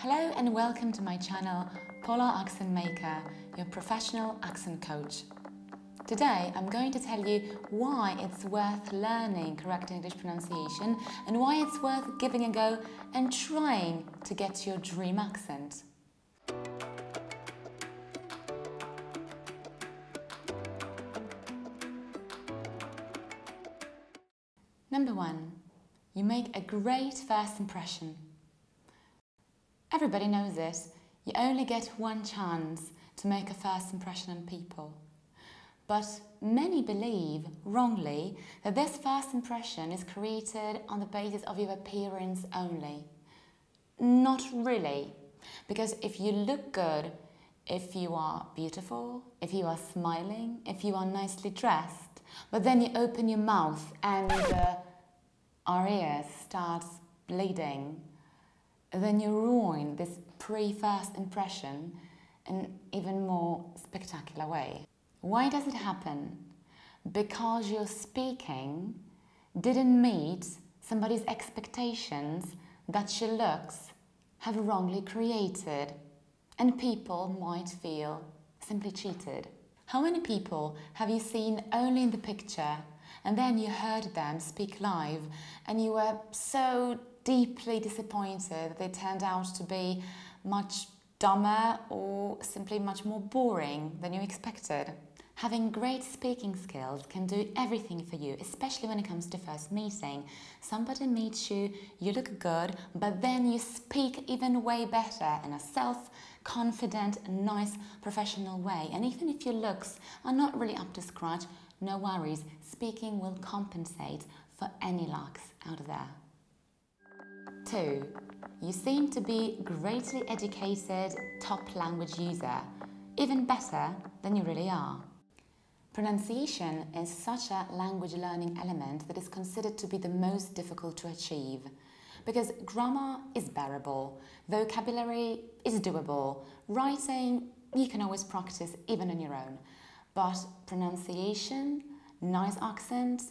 Hello and welcome to my channel, Polar Accent Maker, your professional accent coach. Today I'm going to tell you why it's worth learning correct English pronunciation and why it's worth giving a go and trying to get your dream accent. Number 1. You make a great first impression. Everybody knows it. You only get one chance to make a first impression on people. But many believe, wrongly, that this first impression is created on the basis of your appearance only. Not really. Because if you look good, if you are beautiful, if you are smiling, if you are nicely dressed, but then you open your mouth and our ears starts bleeding, then you ruin this pre-first impression in an even more spectacular way. Why does it happen? Because your speaking didn't meet somebody's expectations that your looks have wrongly created, and people might feel simply cheated. How many people have you seen only in the picture and then you heard them speak live and you were so deeply disappointed that they turned out to be much dumber or simply much more boring than you expected? Having great speaking skills can do everything for you, especially when it comes to first meeting. Somebody meets you, you look good, but then you speak even way better in a self-confident, nice, professional way. And even if your looks are not really up to scratch, no worries, speaking will compensate for any lacks out there. 2. You seem to be greatly educated, top language user, even better than you really are. Pronunciation is such a language learning element that is considered to be the most difficult to achieve, because grammar is bearable, vocabulary is doable, writing you can always practice even on your own, but pronunciation, nice accent,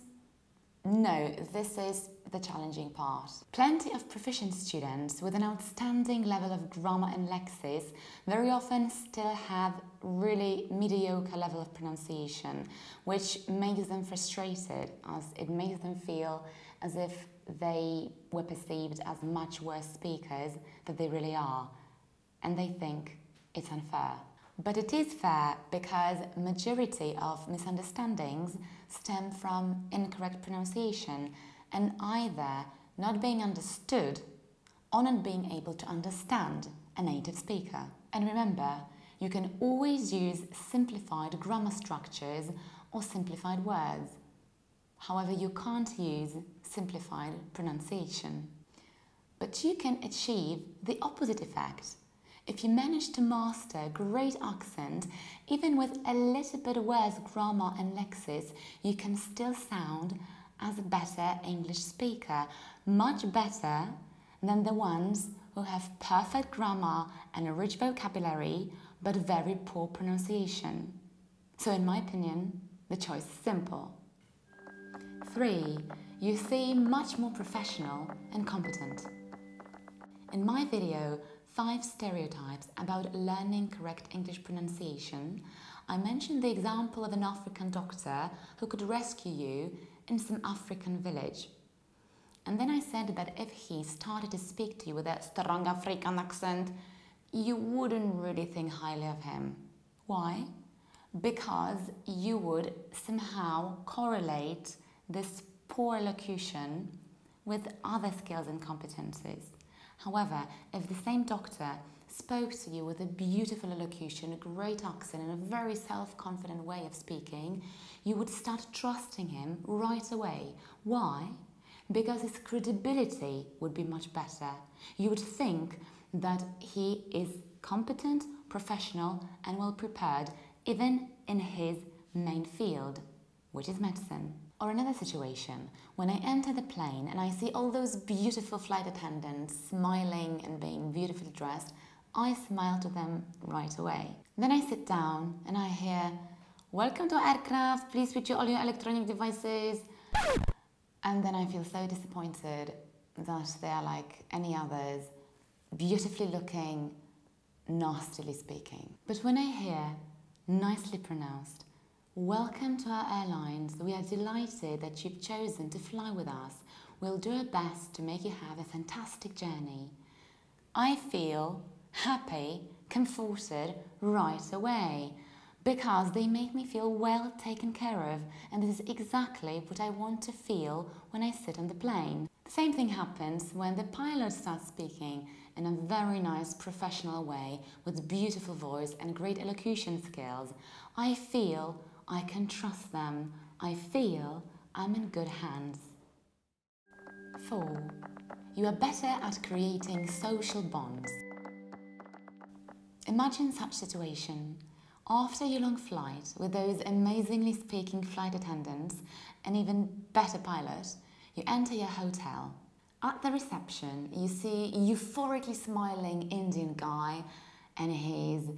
no, this is the challenging part. Plenty of proficient students with an outstanding level of grammar and lexis very often still have really mediocre level of pronunciation, which makes them frustrated, as it makes them feel as if they were perceived as much worse speakers than they really are, and they think it's unfair. But it is fair because majority of misunderstandings stem from incorrect pronunciation and either not being understood or not being able to understand a native speaker. And remember, you can always use simplified grammar structures or simplified words. However, you can't use simplified pronunciation. But you can achieve the opposite effect. If you manage to master great accent, even with a little bit worse grammar and lexis, you can still sound as a better English speaker, much better than the ones who have perfect grammar and a rich vocabulary, but very poor pronunciation. So in my opinion, the choice is simple. 3. You seem much more professional and competent. In my video, 5 stereotypes about learning correct English pronunciation, I mentioned the example of an African doctor who could rescue you in some African village. And then I said that if he started to speak to you with a strong African accent, you wouldn't really think highly of him. Why? Because you would somehow correlate this poor elocution with other skills and competencies. However, if the same doctor spoke to you with a beautiful elocution, a great accent, and a very self-confident way of speaking, you would start trusting him right away. Why? Because his credibility would be much better. You would think that he is competent, professional, and well prepared, even in his main field, which is medicine. Or another situation, when I enter the plane and I see all those beautiful flight attendants smiling and being beautifully dressed, I smile to them right away. Then I sit down and I hear, "Welcome to aircraft, please switch all your electronic devices." And then I feel so disappointed that they are like any others, beautifully looking, nastily speaking. But when I hear nicely pronounced, welcome to our airlines, we are delighted that you've chosen to fly with us. We'll do our best to make you have a fantastic journey. I feel happy, comforted right away because they make me feel well taken care of, and this is exactly what I want to feel when I sit on the plane. The same thing happens when the pilot starts speaking in a very nice professional way with beautiful voice and great elocution skills. I feel I can trust them. I feel I'm in good hands. 4. You are better at creating social bonds. Imagine such situation. After your long flight with those amazingly speaking flight attendants and even better pilot, you enter your hotel. At the reception, you see a euphorically smiling Indian guy and he's,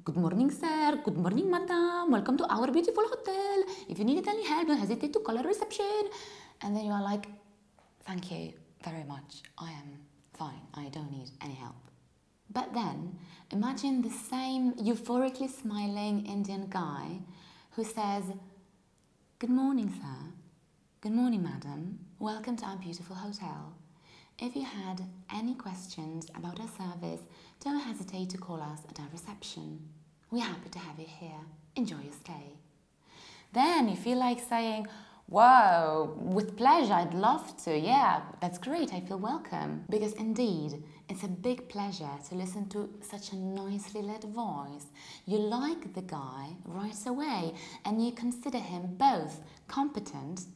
"Good morning, sir. Good morning, madam. Welcome to our beautiful hotel. If you need any help, don't hesitate to call our reception." And then you are like, "Thank you very much. I am fine. I don't need any help." But then, imagine the same euphorically smiling Indian guy who says, "Good morning, sir. Good morning, madam. Welcome to our beautiful hotel. If you had any questions about our service, don't hesitate to call us at our reception. We're happy to have you here. Enjoy your stay." Then you feel like saying, "Whoa, with pleasure, I'd love to. Yeah, that's great. I feel welcome." Because indeed, it's a big pleasure to listen to such a nicely led voice. You like the guy right away and you consider him both competent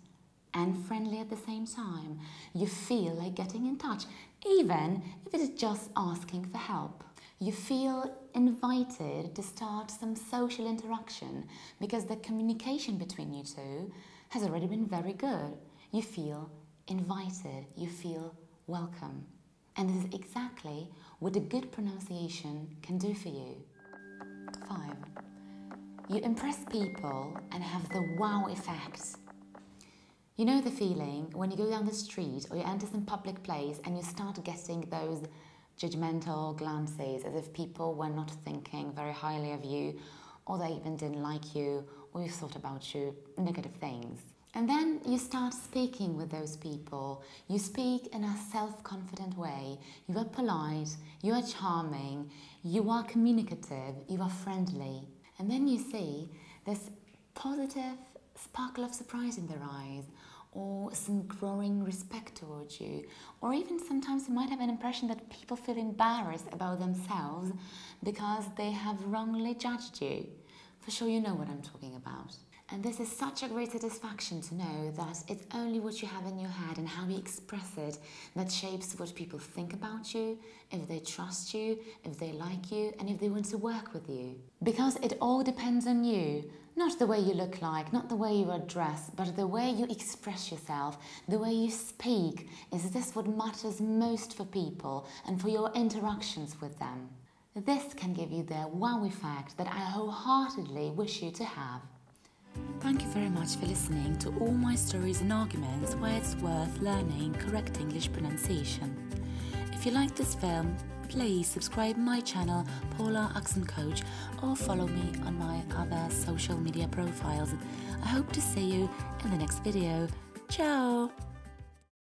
and friendly at the same time. You feel like getting in touch, even if it is just asking for help. You feel invited to start some social interaction because the communication between you two has already been very good. You feel invited, you feel welcome. And this is exactly what a good pronunciation can do for you. 5. You impress people and have the wow effect. You know the feeling when you go down the street or you enter some public place and you start getting those judgmental glances as if people were not thinking very highly of you, or they even didn't like you, or you thought about you negative things. And then you start speaking with those people. You speak in a self-confident way. You are polite, you are charming, you are communicative, you are friendly. And then you see this positive sparkle of surprise in their eyes, or some growing respect towards you, or even sometimes you might have an impression that people feel embarrassed about themselves because they have wrongly judged you. For sure you know what I'm talking about. And this is such a great satisfaction to know that it's only what you have in your head and how you express it that shapes what people think about you, if they trust you, if they like you, and if they want to work with you. Because it all depends on you. Not the way you look like, not the way you are dressed, but the way you express yourself, the way you speak. Is this what matters most for people and for your interactions with them? This can give you the wow effect that I wholeheartedly wish you to have. Thank you very much for listening to all my stories and arguments where it's worth learning correct English pronunciation. If you like this film, please subscribe my channel Paula Accent Coach or follow me on my other social media profiles. I hope to see you in the next video. Ciao!